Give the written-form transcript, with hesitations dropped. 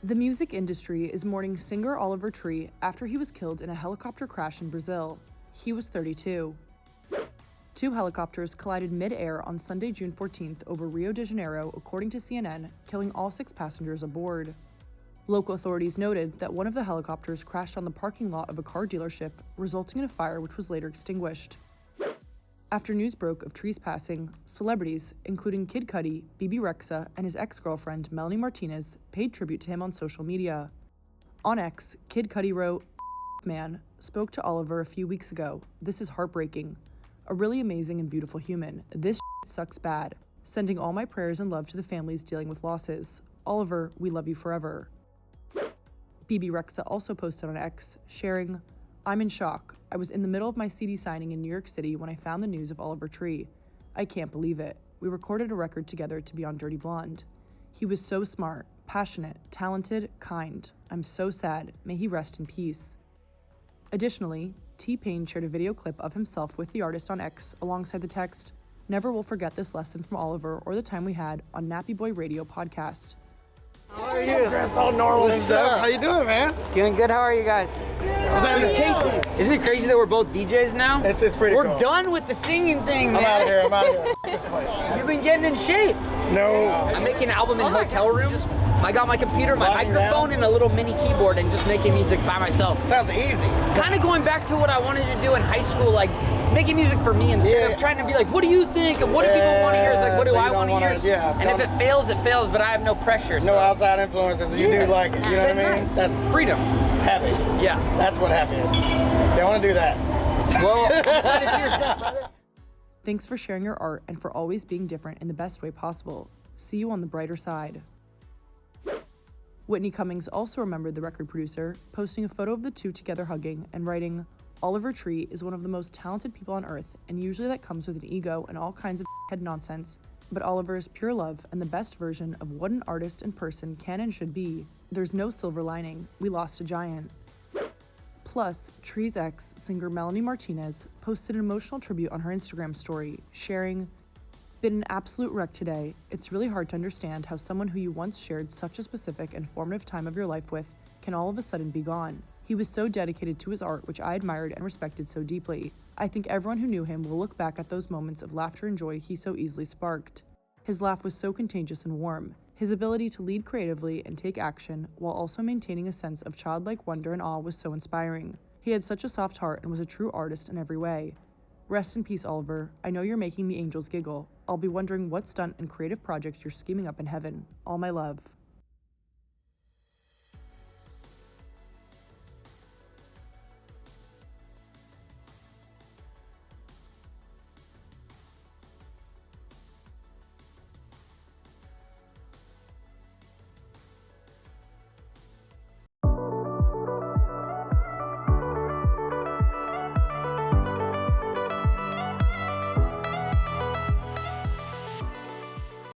The music industry is mourning singer Oliver Tree after he was killed in a helicopter crash in Brazil. He was 32. Two helicopters collided mid-air on Sunday, June 14th over Rio de Janeiro, according to CNN, killing all 6 passengers aboard. Local authorities noted that one of the helicopters crashed on the parking lot of a car dealership, resulting in a fire which was later extinguished. After news broke of Tree's passing, celebrities, including Kid Cudi, Bebe Rexha, and his ex-girlfriend Melanie Martinez, paid tribute to him on social media. On X, Kid Cudi wrote, "Man, spoke to Oliver a few weeks ago. This is heartbreaking. A really amazing and beautiful human. This sucks bad. Sending all my prayers and love to the families dealing with losses. Oliver, we love you forever." Bebe Rexha also posted on X, sharing, "I'm in shock. I was in the middle of my CD signing in New York City when I found the news of Oliver Tree. I can't believe it. We recorded a record together to be on Dirty Blonde. He was so smart, passionate, talented, kind. I'm so sad. May he rest in peace." Additionally, T-Pain shared a video clip of himself with the artist on X alongside the text, "Never will forget this lesson from Oliver or the time we had on Nappy Boy Radio podcast." How are you? Dressed all normal and stuff. How you doing, man? Doing good. How are you guys? Isn't it crazy that we're both DJs now? It's pretty cool. We're done with the singing thing, man. I'm out of here. This place. You've been getting in shape. No. I'm making an album in hotel rooms. I got my computer, my microphone, and a little mini keyboard, and just making music by myself. Sounds easy. Kind of going back to what I wanted to do in high school, like making music for me instead of trying to be like, what do you think? And what do people want to hear? It's like, what do I want to hear? Yeah. And if it fails, it fails, but I have no pressure. No outside influences. You do like it. You know what I mean? Nice. That's freedom. Happy. Yeah. That's what happy is. They want to do that. Well, I'm excited to hear stuff, brother. Thanks for sharing your art and for always being different in the best way possible. See you on the brighter side. Whitney Cummings also remembered the record producer, posting a photo of the two together hugging and writing, "Oliver Tree is one of the most talented people on earth, and usually that comes with an ego and all kinds of head nonsense, but Oliver is pure love and the best version of what an artist and person can and should be. There's no silver lining. We lost a giant." Plus, Tree's ex, singer Melanie Martinez, posted an emotional tribute on her Instagram story, sharing, "Been an absolute wreck today. It's really hard to understand how someone who you once shared such a specific and formative time of your life with can all of a sudden be gone. He was so dedicated to his art, which I admired and respected so deeply. I think everyone who knew him will look back at those moments of laughter and joy he so easily sparked. His laugh was so contagious and warm. His ability to lead creatively and take action while also maintaining a sense of childlike wonder and awe was so inspiring. He had such a soft heart and was a true artist in every way. Rest in peace, Oliver. I know you're making the angels giggle. I'll be wondering what stunt and creative projects you're scheming up in heaven. All my love."